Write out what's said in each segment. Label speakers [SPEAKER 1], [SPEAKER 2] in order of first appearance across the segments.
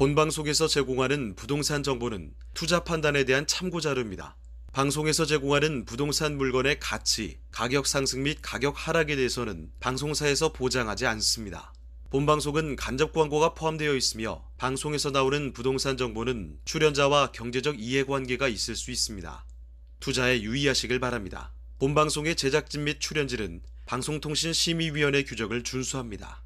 [SPEAKER 1] 본방송에서 제공하는 부동산 정보는 투자 판단에 대한 참고 자료입니다. 방송에서 제공하는 부동산 물건의 가치, 가격 상승 및 가격 하락에 대해서는 방송사에서 보장하지 않습니다. 본방송은 간접 광고가 포함되어 있으며 방송에서 나오는 부동산 정보는 출연자와 경제적 이해관계가 있을 수 있습니다. 투자에 유의하시길 바랍니다. 본방송의 제작진 및 출연진은 방송통신심의위원회 규정을 준수합니다.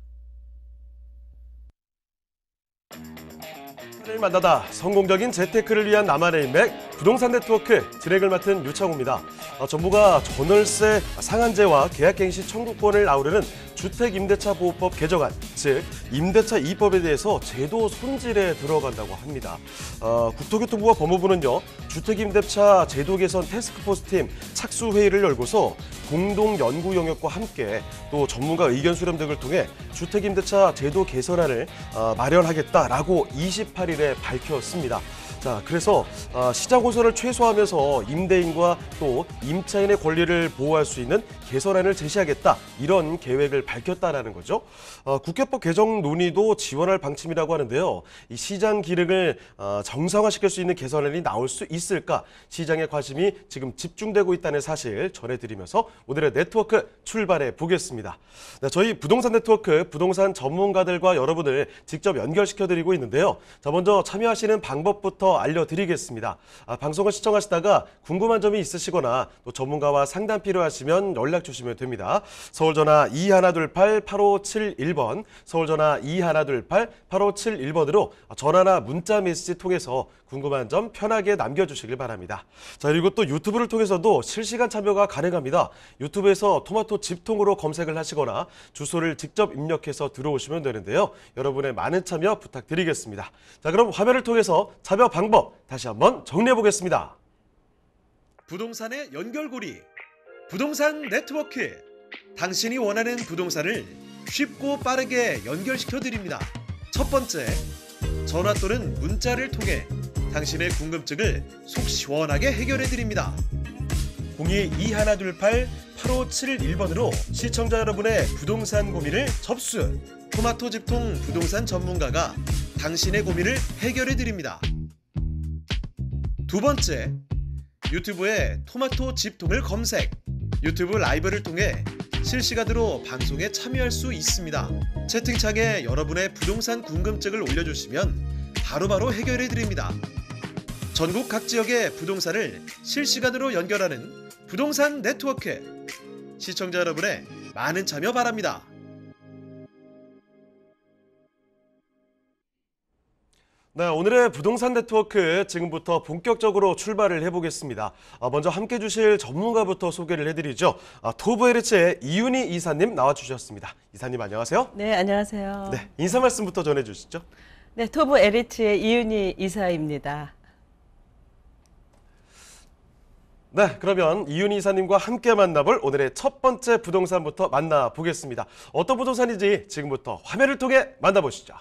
[SPEAKER 2] 를 만나다 성공적인 재테크를 위한 나만의 인맥 부동산 네트워크 진행을 맡은 유창호입니다. 정부가 전월세 상한제와 계약갱신 청구권을 아우르는 주택임대차보호법 개정안, 즉 임대차 2법에 대해서 제도 손질에 들어간다고 합니다. 국토교통부와 법무부는요, 주택임대차 제도 개선 태스크포스팀 착수회의를 열고서 공동 연구 영역과 함께 또 전문가 의견 수렴 등을 통해 주택임대차 제도 개선안을 마련하겠다라고 28일에 밝혔습니다. 자, 그래서 시장 혼선을 최소화하면서 임대인과 또 임차인의 권리를 보호할 수 있는 개선안을 제시하겠다, 이런 계획을 밝혔다라는 거죠. 국회법 개정 논의도 지원할 방침이라고 하는데요. 이 시장 기능을 정상화시킬 수 있는 개선안이 나올 수 있을까? 시장의 관심이 지금 집중되고 있다는 사실 전해드리면서 오늘의 네트워크 출발해 보겠습니다. 네, 저희 부동산 네트워크 부동산 전문가들과 여러분을 직접 연결시켜드리고 있는데요. 자, 먼저 참여하시는 방법부터 알려드리겠습니다. 방송을 시청하시다가 궁금한 점이 있으시거나 또 전문가와 상담 필요하시면 연락 주시면 됩니다. 서울전화 2128-8571번, 서울전화 2128-8571번으로 전화나 문자 메시지 통해서 궁금한 점 편하게 남겨주시길 바랍니다. 자, 그리고 또 유튜브를 통해서도 실시간 참여가 가능합니다. 유튜브에서 토마토 집통으로 검색을 하시거나 주소를 직접 입력해서 들어오시면 되는데요. 여러분의 많은 참여 부탁드리겠습니다. 자, 그럼 화면을 통해서 참여 방법 다시 한번 정리해 보겠습니다.
[SPEAKER 1] 부동산의 연결고리, 부동산 네트워크. 당신이 원하는 부동산을 쉽고 빠르게 연결시켜 드립니다. 첫 번째, 전화 또는 문자를 통해 당신의 궁금증을 속 시원하게 해결해 드립니다.
[SPEAKER 2] 02-2128-8571번으로 시청자 여러분의 부동산 고민을 접수.
[SPEAKER 1] 토마토 집통 부동산 전문가가 당신의 고민을 해결해 드립니다. 두 번째, 유튜브에 토마토 집통을 검색. 유튜브 라이브를 통해 실시간으로 방송에 참여할 수 있습니다. 채팅창에 여러분의 부동산 궁금증을 올려주시면 바로바로 해결해 드립니다. 전국 각 지역의 부동산을 실시간으로 연결하는 부동산 네트워크. 시청자 여러분의 많은 참여 바랍니다.
[SPEAKER 2] 네, 오늘의 부동산 네트워크 지금부터 본격적으로 출발을 해보겠습니다. 먼저 함께 해주실 전문가부터 소개를 해드리죠. 토브에리츠의 이윤희 이사님 나와주셨습니다. 이사님 안녕하세요.
[SPEAKER 3] 네, 안녕하세요.
[SPEAKER 2] 네, 인사 말씀부터 전해주시죠.
[SPEAKER 3] 네, 토브에리츠의 이윤희 이사입니다.
[SPEAKER 2] 네, 그러면 이윤희 이사님과 함께 만나볼 오늘의 첫 번째 부동산부터 만나보겠습니다. 어떤 부동산인지 지금부터 화면을 통해 만나보시죠.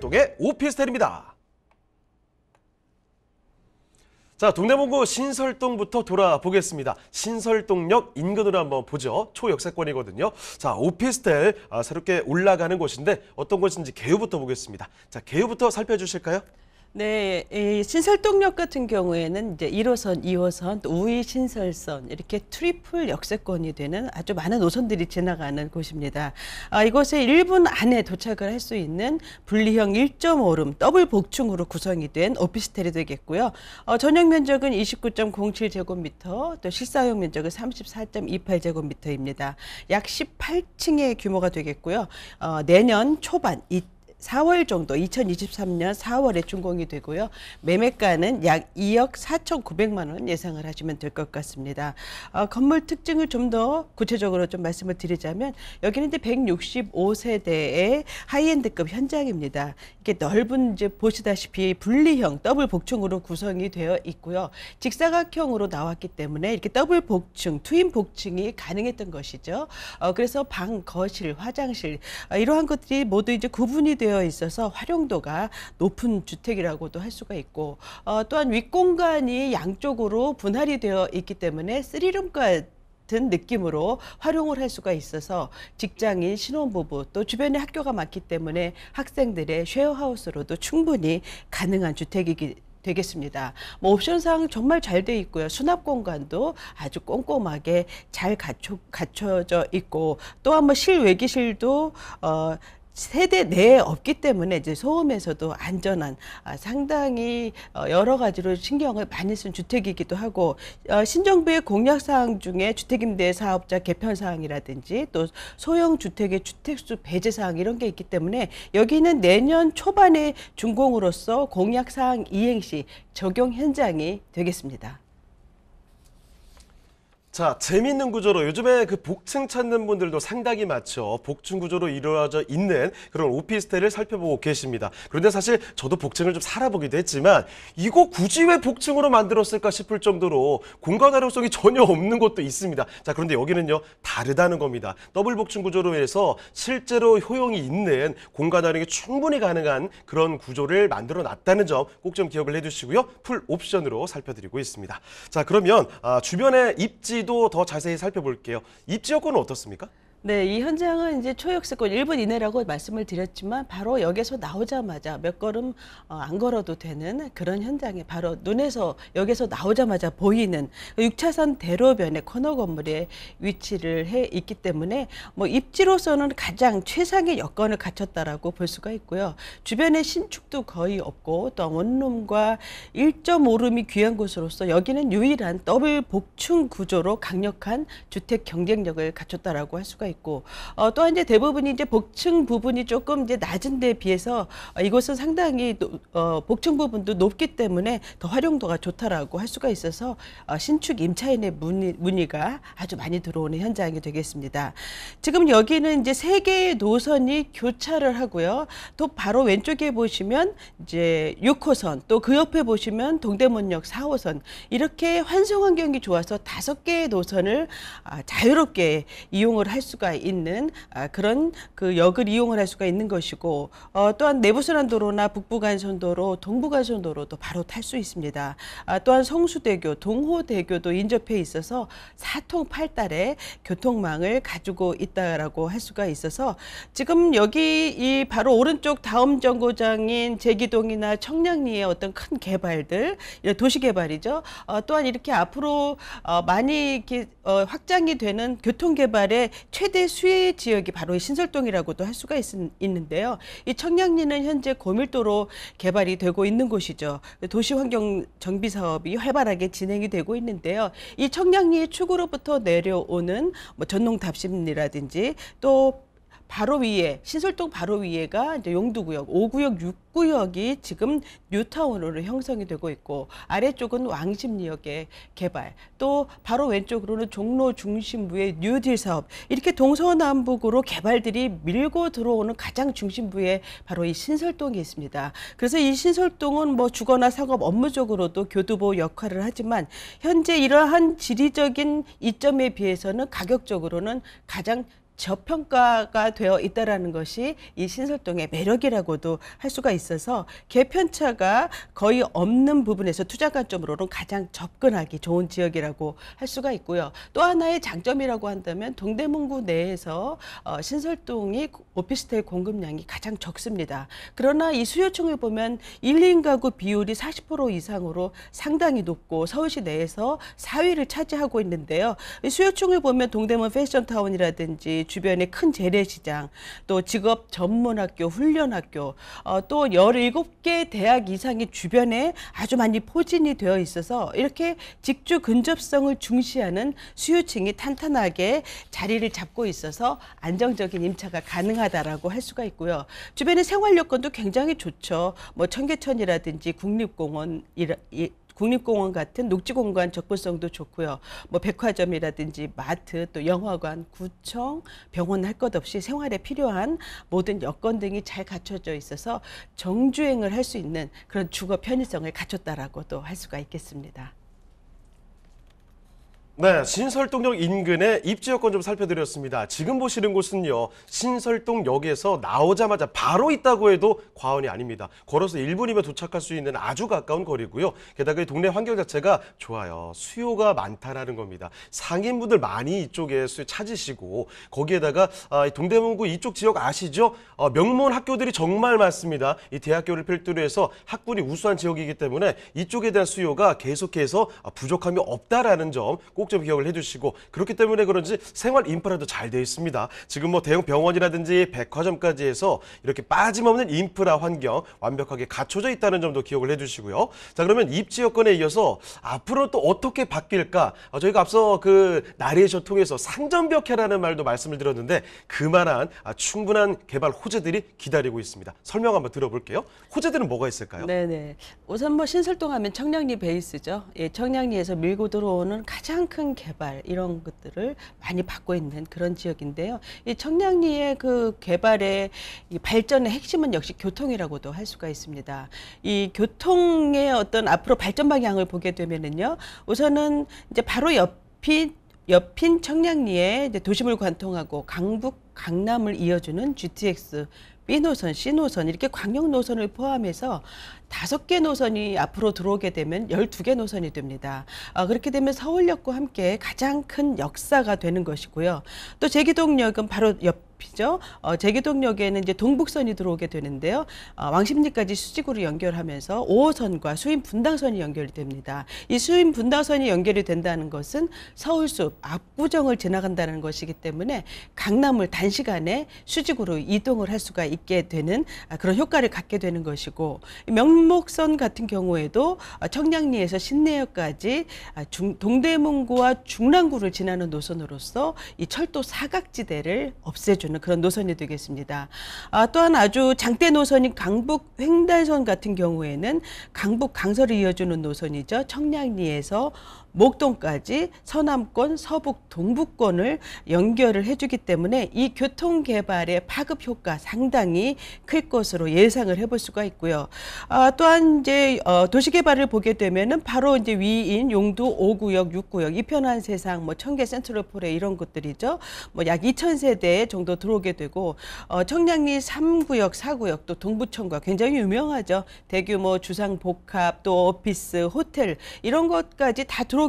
[SPEAKER 2] 신설동의 오피스텔입니다. 자, 동대문구 신설동부터 돌아보겠습니다. 신설동역 인근으로 한번 보죠. 초역세권이거든요. 자, 오피스텔 새롭게 올라가는 곳인데 어떤 곳인지 개요부터 보겠습니다. 자, 개요부터 살펴주실까요?
[SPEAKER 3] 네, 이 신설동역 같은 경우에는 이제 1호선, 2호선, 또 우이 신설선 이렇게 트리플 역세권이 되는 아주 많은 노선들이 지나가는 곳입니다. 이곳에 1분 안에 도착을 할 수 있는 분리형 1.5룸 더블 복층으로 구성이 된 오피스텔이 되겠고요. 전용 면적은 29.07제곱미터, 또 실사용 면적은 34.28제곱미터입니다. 약 18층의 규모가 되겠고요. 내년 초반 4월 정도 2023년 4월에 준공이 되고요. 매매가는 약 2억 4,900만 원 예상을 하시면 될 것 같습니다. 건물 특징을 좀 더 구체적으로 좀 말씀을 드리자면 여기는 이제 165세대의 하이엔드급 현장입니다. 이게 넓은 이제 보시다시피 분리형 더블 복층으로 구성이 되어 있고요. 직사각형으로 나왔기 때문에 이렇게 더블 복층, 트윈 복층이 가능했던 것이죠. 그래서 방, 거실, 화장실 이러한 것들이 모두 이제 구분이 되어 있어서 활용도가 높은 주택이라고도 할 수가 있고 또한 윗공간이 양쪽으로 분할이 되어 있기 때문에 3룸 같은 느낌으로 활용을 할 수가 있어서 직장인, 신혼부부 또 주변에 학교가 많기 때문에 학생들의 쉐어하우스로도 충분히 가능한 주택이기 되겠습니다. 옵션상 정말 잘 돼 있고요. 수납 공간도 아주 꼼꼼하게 잘 갖춰져 있고 또한 실외기실도 세대 내에 없기 때문에 이제 소음에서도 안전한 상당히 여러 가지로 신경을 많이 쓴 주택이기도 하고 신정부의 공약사항 중에 주택임대 사업자 개편 사항이라든지 또 소형 주택의 주택수 배제 사항 이런 게 있기 때문에 여기는 내년 초반에 준공으로서 공약사항 이행 시 적용 현장이 되겠습니다.
[SPEAKER 2] 자, 재미있는 구조로 요즘에 그 복층 찾는 분들도 상당히 많죠. 복층 구조로 이루어져 있는 그런 오피스텔을 살펴보고 계십니다. 그런데 사실 저도 복층을 좀 살아보기도 했지만 이거 굳이 왜 복층으로 만들었을까 싶을 정도로 공간 활용성이 전혀 없는 곳도 있습니다. 자, 그런데 여기는요 다르다는 겁니다. 더블 복층 구조로 해서 실제로 효용이 있는 공간 활용이 충분히 가능한 그런 구조를 만들어 놨다는 점 꼭 좀 기억을 해두시고요. 풀 옵션으로 살펴드리고 있습니다. 자, 그러면 주변의 입지 더 자세히 살펴볼게요. 입지 여건은 어떻습니까?
[SPEAKER 3] 네, 이 현장은 이제 초역세권 1분 이내라고 말씀을 드렸지만 바로 역에서 나오자마자 몇 걸음 안 걸어도 되는 그런 현장에 바로 눈에서 역에서 나오자마자 보이는 6차선 대로변의 코너 건물에 위치를 해 있기 때문에 입지로서는 가장 최상의 여건을 갖췄다라고 볼 수가 있고요. 주변에 신축도 거의 없고 또 원룸과 1.5룸이 귀한 곳으로서 여기는 유일한 더블 복층 구조로 강력한 주택 경쟁력을 갖췄다라고 할 수가 있고 또한 이제 대부분이 이제 복층 부분이 조금 이제 낮은 데 비해서 이곳은 상당히 복층 부분도 높기 때문에 더 활용도가 좋다라고 할 수가 있어서 신축 임차인의 문의가 아주 많이 들어오는 현장이 되겠습니다. 지금 여기는 이제 3개의 노선이 교차를 하고요. 또 바로 왼쪽에 보시면 이제 6호선 또 그 옆에 보시면 동대문역 4호선 이렇게 환승 환경이 좋아서 5개의 노선을 자유롭게 이용을 할 수가 있는 그런 그 역을 이용을 할 수가 있는 것이고 또한 내부순환도로나 북부간선도로, 동부간선도로도 바로 탈 수 있습니다. 또한 성수대교, 동호대교도 인접해 있어서 4통팔달의 교통망을 가지고 있다라고 할 수가 있어서 지금 여기 이 바로 오른쪽 다음 정거장인 제기동이나 청량리의 어떤 큰 개발들, 도시개발이죠. 또한 이렇게 앞으로 많이 이렇게 확장이 되는 교통개발의 최대 수혜 지역이 바로 신설동이라고도 할 수가 있는데요. 이 청량리는 현재 고밀도로 개발이 되고 있는 곳이죠. 도시환경 정비 사업이 활발하게 진행이 되고 있는데요. 이 청량리의 축으로부터 내려오는 전농답심이라든지 또 바로 위에 신설동 바로 위에가 이제 용두구역, 5구역, 6구역이 지금 뉴타운으로 형성이 되고 있고 아래쪽은 왕십리역의 개발, 또 바로 왼쪽으로는 종로 중심부의 뉴딜 사업 이렇게 동서남북으로 개발들이 밀고 들어오는 가장 중심부에 바로 이 신설동이 있습니다. 그래서 이 신설동은 주거나 상업 업무적으로도 교두보 역할을 하지만 현재 이러한 지리적인 이점에 비해서는 가격적으로는 가장 저평가가 되어 있다라는 것이 이 신설동의 매력이라고도 할 수가 있어서 개편차가 거의 없는 부분에서 투자 관점으로는 가장 접근하기 좋은 지역이라고 할 수가 있고요. 또 하나의 장점이라고 한다면 동대문구 내에서 신설동이 오피스텔 공급량이 가장 적습니다. 그러나 이 수요층을 보면 1인 가구 비율이 40% 이상으로 상당히 높고 서울시 내에서 4위를 차지하고 있는데요. 이 수요층을 보면 동대문 패션타운이라든지 주변의 큰 재래시장, 또 직업 전문학교, 훈련학교, 또 17개 대학 이상이 주변에 아주 많이 포진이 되어 있어서 이렇게 직주 근접성을 중시하는 수요층이 탄탄하게 자리를 잡고 있어서 안정적인 임차가 가능하다라고 할 수가 있고요. 주변의 생활 여건도 굉장히 좋죠. 뭐 청계천이라든지 국립공원 같은 녹지공간 접근성도 좋고요. 뭐 백화점이라든지 마트, 또 영화관, 구청, 병원 할 것 없이 생활에 필요한 모든 여건 등이 잘 갖춰져 있어서 정주행을 할 수 있는 그런 주거 편의성을 갖췄다라고도 할 수가 있겠습니다.
[SPEAKER 2] 네, 신설동역 인근의 입지 여건 좀 살펴드렸습니다. 지금 보시는 곳은요, 신설동역에서 나오자마자 바로 있다고 해도 과언이 아닙니다. 걸어서 1분이면 도착할 수 있는 아주 가까운 거리고요. 게다가 이 동네 환경 자체가 좋아요. 수요가 많다라는 겁니다. 상인분들 많이 이쪽에 찾으시고, 거기에다가 동대문구 이쪽 지역 아시죠? 명문 학교들이 정말 많습니다. 이 대학교를 필두로 해서 학군이 우수한 지역이기 때문에 이쪽에 대한 수요가 계속해서 부족함이 없다라는 점 꼭 좀 기억을 해주시고, 그렇기 때문에 그런지 생활 인프라도 잘 되어 있습니다. 지금 뭐 대형 병원이라든지 백화점까지 해서 이렇게 빠짐없는 인프라 환경 완벽하게 갖춰져 있다는 점도 기억을 해주시고요. 자, 그러면 입지 여건에 이어서 앞으로 또 어떻게 바뀔까? 저희가 앞서 그 나레이션 통해서 상점벽해라는 말도 말씀을 드렸는데 그만한 충분한 개발 호재들이 기다리고 있습니다. 설명 한번 들어볼게요. 호재들은 뭐가 있을까요?
[SPEAKER 3] 네네. 우선 뭐 신설동 하면 청량리 베이스죠. 예, 청량리에서 밀고 들어오는 가장 큰 개발 이런 것들을 많이 받고 있는 그런 지역인데요. 이 청량리의 그 개발의 이 발전의 핵심은 역시 교통이라고도 할 수가 있습니다. 이 교통의 어떤 앞으로 발전 방향을 보게 되면은요. 우선은 이제 바로 옆인 청량리에 이제 도심을 관통하고 강북, 강남을 이어주는 GTX B노선, C노선 이렇게 광역 노선을 포함해서 5개 노선이 앞으로 들어오게 되면 12개 노선이 됩니다. 그렇게 되면 서울역과 함께 가장 큰 역사가 되는 것이고요. 또 제기동역은 바로 옆이죠. 제기동역에는 이제 동북선이 들어오게 되는데요. 왕십리까지 수직으로 연결하면서 5호선과 수임 분당선이 연결이 됩니다. 이 수임 분당선이 연결이 된다는 것은 서울숲 압구정을 지나간다는 것이기 때문에 강남을 단시간에 수직으로 이동을 할 수가 있게 되는 그런 효과를 갖게 되는 것이고, 명목선 같은 경우에도 청량리에서 신내역까지 동대문구와 중랑구를 지나는 노선으로서 이 철도 사각지대를 없애주는 그런 노선이 되겠습니다. 또한 아주 장대 노선인 강북 횡단선 같은 경우에는 강북 강서를 이어주는 노선이죠. 청량리에서 목동까지 서남권, 서북, 동북권을 연결을 해주기 때문에 이 교통 개발의 파급 효과 상당히 클 것으로 예상을 해볼 수가 있고요. 또한 이제 도시 개발을 보게 되면은 바로 이제 위인 용두 5구역, 6구역, 이편한 세상, 뭐 청계 센트럴폴에 이런 것들이죠. 뭐 약 2,000세대 정도 들어오게 되고, 청량리 3구역, 4구역 또 동부청과 굉장히 유명하죠. 대규모 주상 복합 또 오피스, 호텔 이런 것까지 다 들어오게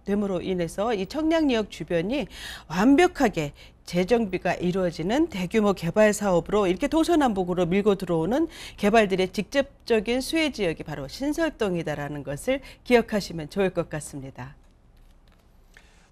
[SPEAKER 3] 됨으로 인해서 이 청량리역 주변이 완벽하게 재정비가 이루어지는 대규모 개발 사업으로 이렇게 동서남북으로 밀고 들어오는 개발들의 직접적인 수혜 지역이 바로 신설동이다라는 것을 기억하시면 좋을 것 같습니다.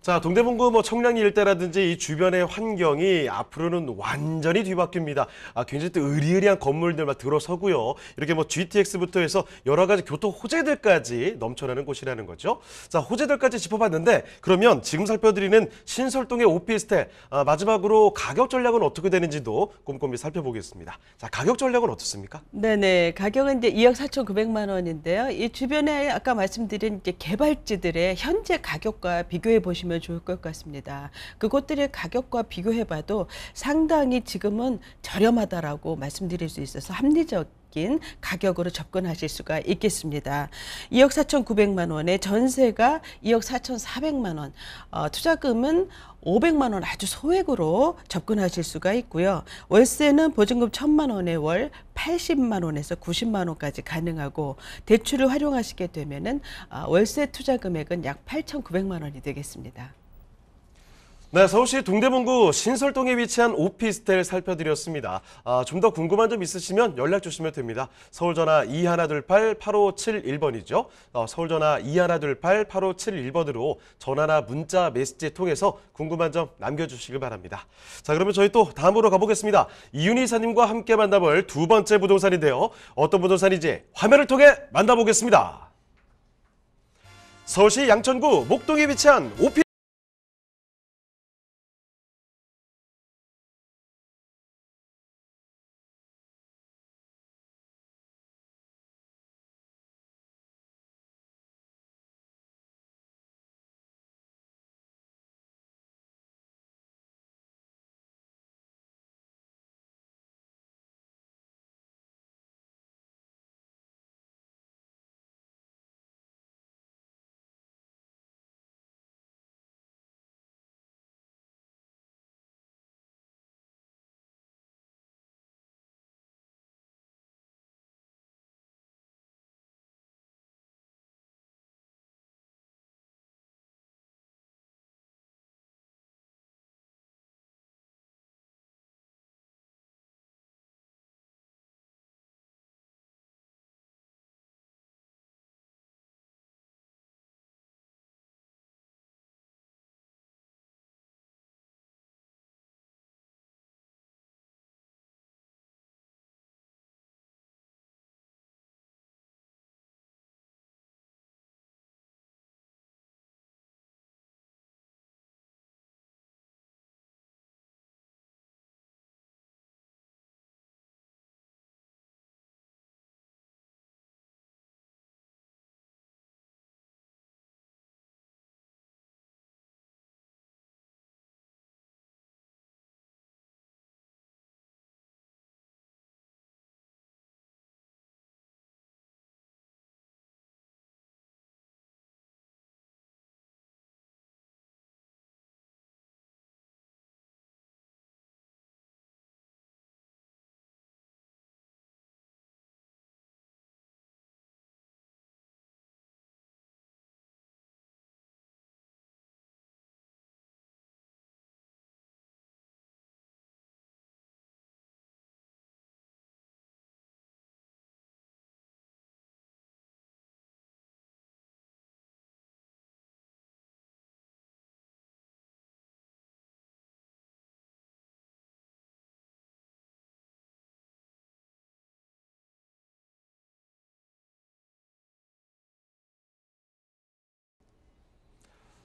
[SPEAKER 2] 자, 동대문구 뭐 청량리 일대라든지 이 주변의 환경이 앞으로는 완전히 뒤바뀝니다. 굉장히 또 의리의리한 건물들만 들어서고요. 이렇게 뭐 GTX부터 해서 여러 가지 교통 호재들까지 넘쳐나는 곳이라는 거죠. 자, 호재들까지 짚어봤는데 그러면 지금 살펴드리는 신설동의 오피스텔, 마지막으로 가격 전략은 어떻게 되는지도 꼼꼼히 살펴보겠습니다. 자, 가격 전략은 어떻습니까?
[SPEAKER 3] 네네. 가격은 이제 2억 4,900만 원인데요. 이 주변에 아까 말씀드린 이제 개발지들의 현재 가격과 비교해 보시면 좋을 것 같습니다. 그곳들의 가격과 비교해봐도 상당히 지금은 저렴하다라고 말씀드릴 수 있어서 합리적 낀 가격으로 접근하실 수가 있겠습니다. 2억 4,900만 원에 전세가 2억 4,400만 원, 투자금은 500만 원 아주 소액으로 접근하실 수가 있고요. 월세는 보증금 1,000만 원에 월 80만 원에서 90만 원까지 가능하고 대출을 활용하시게 되면은 월세 투자 금액은 약 8,900만 원이 되겠습니다.
[SPEAKER 2] 네, 서울시 동대문구 신설동에 위치한 오피스텔 살펴드렸습니다. 좀 더 궁금한 점 있으시면 연락 주시면 됩니다. 서울전화 2128-8571번이죠. 서울전화 2128-8571번으로 전화나 문자, 메시지 통해서 궁금한 점 남겨주시길 바랍니다. 자, 그러면 저희 또 다음으로 가보겠습니다. 이윤희 이사님과 함께 만나볼 두 번째 부동산인데요. 어떤 부동산인지 화면을 통해 만나보겠습니다. 서울시 양천구 목동에 위치한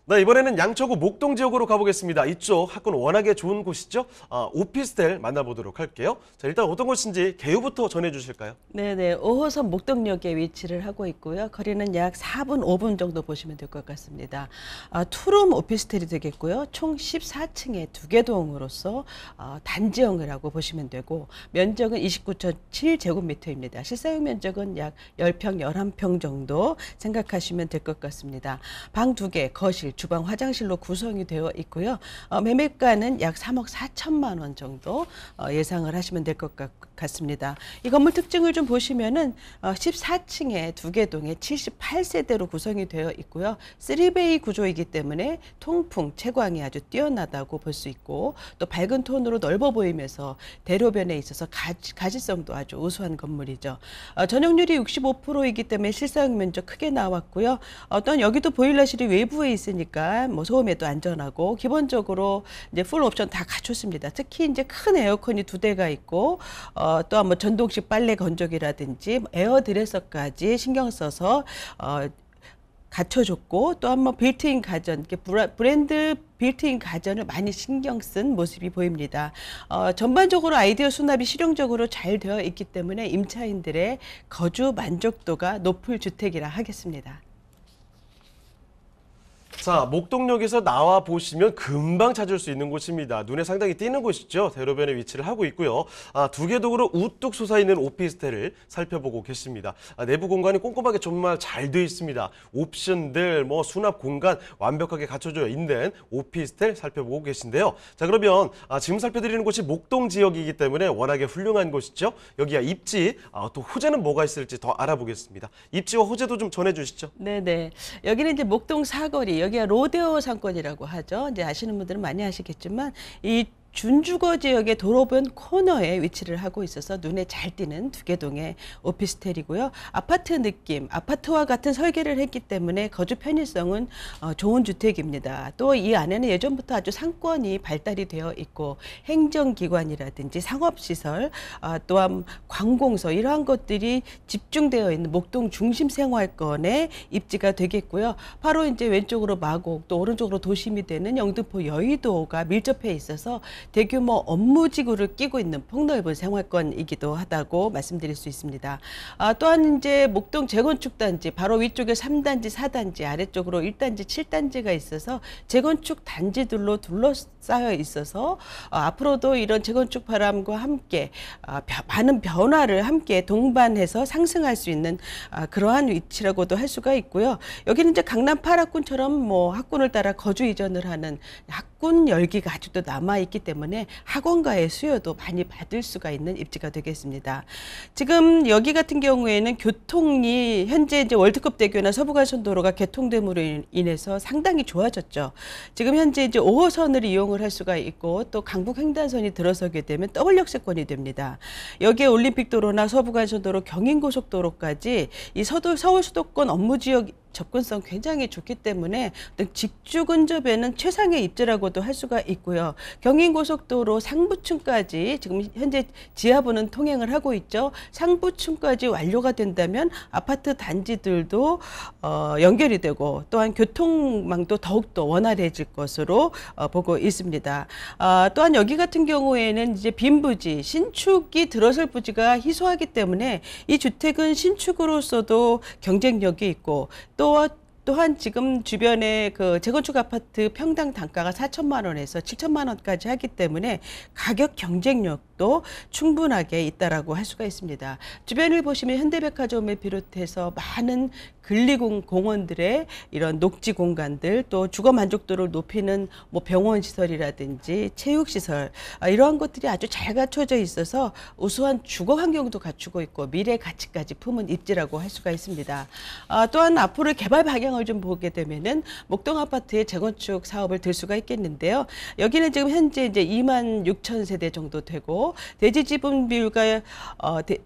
[SPEAKER 2] 네, 이번에는 양천구 목동 지역으로 가보겠습니다. 이쪽 학군 워낙에 좋은 곳이죠. 오피스텔 만나보도록 할게요. 자, 일단 어떤 곳인지 개요부터 전해주실까요?
[SPEAKER 3] 네네, 5호선 목동역에 위치를 하고 있고요. 거리는 약 4분, 5분 정도 보시면 될 것 같습니다. 투룸 오피스텔이 되겠고요. 총 14층의 두 개 동으로서 단지형이라고 보시면 되고 면적은 29.7제곱미터입니다. 실사용 면적은 약 10평, 11평 정도 생각하시면 될 것 같습니다. 방 2개, 거실, 주방, 화장실로 구성이 되어 있고요. 매매가는 약 3억 4천만 원 정도 예상을 하시면 될 것 같습니다. 이 건물 특징을 좀 보시면은 14층에 두 개 동에 78세대로 구성이 되어 있고요. 3베이 구조이기 때문에 통풍, 채광이 아주 뛰어나다고 볼 수 있고 또 밝은 톤으로 넓어 보이면서 대로변에 있어서 가지성도 아주 우수한 건물이죠. 전용률이 65%이기 때문에 실사용 면적 크게 나왔고요. 또한 여기도 보일러실이 외부에 있으니까 뭐 소음에도 안전하고 기본적으로 이제 풀 옵션 다 갖췄습니다. 특히 이제 큰 에어컨이 2대가 있고 또한 뭐 전동식 빨래 건조기라든지 에어 드레서까지 신경 써서 갖춰줬고 또한 뭐 빌트인 가전, 브랜드 빌트인 가전을 많이 신경 쓴 모습이 보입니다. 전반적으로 아이디어 수납이 실용적으로 잘 되어 있기 때문에 임차인들의 거주 만족도가 높을 주택이라 하겠습니다.
[SPEAKER 2] 자, 목동역에서 나와 보시면 금방 찾을 수 있는 곳입니다. 눈에 상당히 띄는 곳이죠. 대로변에 위치를 하고 있고요. 두 개 동으로 우뚝 솟아있는 오피스텔을 살펴보고 계십니다. 내부 공간이 꼼꼼하게 정말 잘 되어 있습니다. 옵션들, 수납 공간 완벽하게 갖춰져 있는 오피스텔 살펴보고 계신데요. 자, 그러면 지금 살펴드리는 곳이 목동 지역이기 때문에 워낙에 훌륭한 곳이죠. 여기가 입지, 또 호재는 뭐가 있을지 더 알아보겠습니다. 입지와 호재도 좀 전해주시죠.
[SPEAKER 3] 네네. 여기는 이제 목동 사거리, 여기가 로데오 상권이라고 하죠. 이제 아시는 분들은 많이 아시겠지만 이 준주거 지역의 도로변 코너에 위치를 하고 있어서 눈에 잘 띄는 두 개 동의 오피스텔이고요. 아파트 느낌, 아파트와 같은 설계를 했기 때문에 거주 편의성은 좋은 주택입니다. 또 이 안에는 예전부터 아주 상권이 발달이 되어 있고 행정기관이라든지 상업시설, 또한 관공서 이러한 것들이 집중되어 있는 목동 중심 생활권의 입지가 되겠고요. 바로 이제 왼쪽으로 마곡, 또 오른쪽으로 도심이 되는 영등포 여의도가 밀접해 있어서 대규모 업무지구를 끼고 있는 폭넓은 생활권이기도 하다고 말씀드릴 수 있습니다. 또한 이제 목동 재건축 단지 바로 위쪽에 3단지, 4단지, 아래쪽으로 1단지, 7단지가 있어서 재건축 단지들로 둘러싸여 있어서 앞으로도 이런 재건축 바람과 함께 많은 변화를 함께 동반해서 상승할 수 있는 그러한 위치라고도 할 수가 있고요. 여기는 이제 강남 8학군처럼 학군을 따라 거주 이전을 하는 학군 열기가 아직도 남아있기 때문에 학원가의 수요도 많이 받을 수가 있는 입지가 되겠습니다. 지금 여기 같은 경우에는 교통이 현재 이제 월드컵 대교나 서부간선도로가 개통됨으로 인해서 상당히 좋아졌죠. 지금 현재 이제 5호선을 이용을 할 수가 있고 또 강북 횡단선이 들어서게 되면 더블 역세권이 됩니다. 여기에 올림픽도로나 서부간선도로, 경인고속도로까지 이 서울 수도권 업무지역 접근성 굉장히 좋기 때문에 직주 근접에는 최상의 입지라고도 할 수가 있고요. 경인고속도로 상부층까지 지금 현재 지하부는 통행을 하고 있죠. 상부층까지 완료가 된다면 아파트 단지들도 연결이 되고 또한 교통망도 더욱더 원활해질 것으로 보고 있습니다. 또한 여기 같은 경우에는 이제 빈 부지, 신축이 들어설 부지가 희소하기 때문에 이 주택은 신축으로서도 경쟁력이 있고 또한 지금 주변에 그 재건축 아파트 평당 단가가 4천만 원에서 7천만 원까지 하기 때문에 가격 경쟁력도 충분하게 있다라고 할 수가 있습니다. 주변을 보시면 현대백화점을 비롯해서 많은 근리공원들의 이런 녹지 공간들, 또 주거 만족도를 높이는 병원 시설이라든지 체육 시설, 이러한 것들이 아주 잘 갖춰져 있어서 우수한 주거 환경도 갖추고 있고 미래 가치까지 품은 입지라고 할 수가 있습니다. 또한 앞으로 개발 방향을 좀 보게 되면은 목동 아파트의 재건축 사업을 들 수가 있겠는데요. 여기는 지금 현재 이제 2만 6천 세대 정도 되고 대지 지분 비율과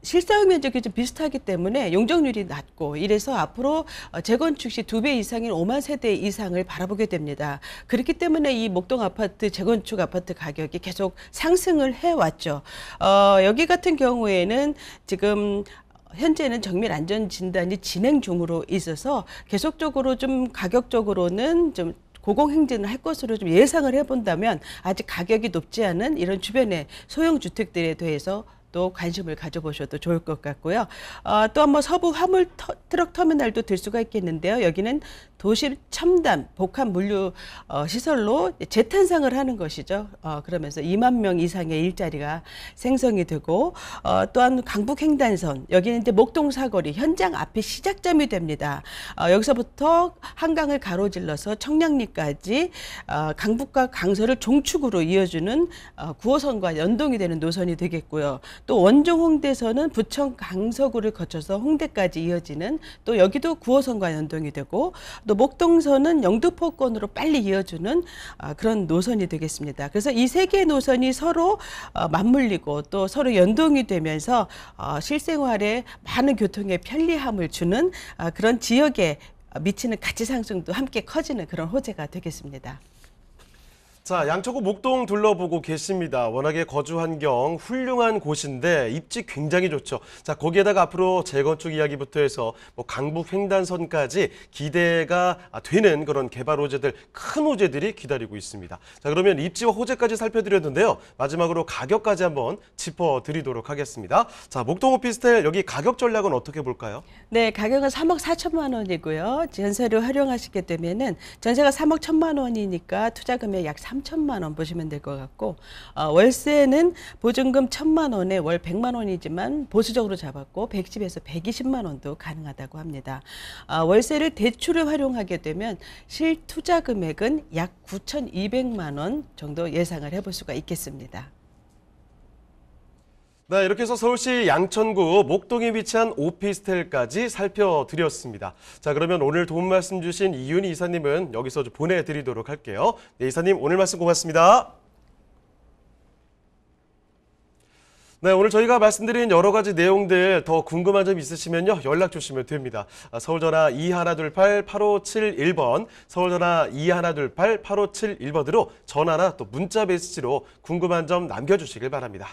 [SPEAKER 3] 실사용 면적이 좀 비슷하기 때문에 용적률이 낮고 이래서 앞으로 재건축 시 2배 이상인 5만 세대 이상을 바라보게 됩니다. 그렇기 때문에 이 목동 아파트 재건축 아파트 가격이 계속 상승을 해왔죠. 여기 같은 경우에는 지금 현재는 정밀 안전 진단이 진행 중으로 있어서 계속적으로 좀 가격적으로는 좀 고공행진을 할 것으로 좀 예상을 해본다면 아직 가격이 높지 않은 이런 주변의 소형 주택들에 대해서 또 관심을 가져보셔도 좋을 것 같고요. 또한 서부 화물 트럭 터미널도 될 수가 있겠는데요. 여기는 도심 첨단 복합 물류 시설로 재탄생을 하는 것이죠. 그러면서 2만 명 이상의 일자리가 생성이 되고 또한 강북 횡단선, 여기는 이제 목동 사거리 현장 앞이 시작점이 됩니다. 여기서부터 한강을 가로질러서 청량리까지 강북과 강서를 종축으로 이어주는 9호선과 연동이 되는 노선이 되겠고요. 또 원종 홍대선은 부천 강서구를 거쳐서 홍대까지 이어지는 또 여기도 9호선과 연동이 되고 또 목동선은 영등포권으로 빨리 이어주는 그런 노선이 되겠습니다. 그래서 이 세 개의 노선이 서로 맞물리고 또 서로 연동이 되면서 실생활에 많은 교통의 편리함을 주는 그런 지역에 미치는 가치 상승도 함께 커지는 그런 호재가 되겠습니다.
[SPEAKER 2] 자, 양천구 목동 둘러보고 계십니다. 워낙에 거주 환경 훌륭한 곳인데 입지 굉장히 좋죠. 자, 거기에다가 앞으로 재건축 이야기부터 해서 뭐 강북 횡단선까지 기대가 되는 그런 개발 호재들, 큰 호재들이 기다리고 있습니다. 자, 그러면 입지와 호재까지 살펴드렸는데요. 마지막으로 가격까지 한번 짚어드리도록 하겠습니다. 자, 목동 오피스텔 여기 가격 전략은 어떻게 볼까요?
[SPEAKER 3] 네, 가격은 3억 4천만 원이고요. 전세를 활용하시게 되면은 전세가 3억 1천만 원이니까 투자 금액 약 3천만 원 보시면 될 것 같고, 월세는 보증금 1천만 원에 월 100만 원이지만 보수적으로 잡았고 110에서 120만 원도 가능하다고 합니다. 월세를 대출을 활용하게 되면 실투자 금액은 약 9,200만 원 정도 예상을 해볼 수가 있겠습니다.
[SPEAKER 2] 네, 이렇게 해서 서울시 양천구 목동에 위치한 오피스텔까지 살펴드렸습니다. 자, 그러면 오늘 도움 말씀 주신 이윤희 이사님은 여기서 보내드리도록 할게요. 네, 이사님 오늘 말씀 고맙습니다. 네, 오늘 저희가 말씀드린 여러 가지 내용들 더 궁금한 점 있으시면요, 연락 주시면 됩니다. 서울전화 2128-8571번, 서울전화 2128-8571번으로 전화나 또 문자 메시지로 궁금한 점 남겨주시길 바랍니다.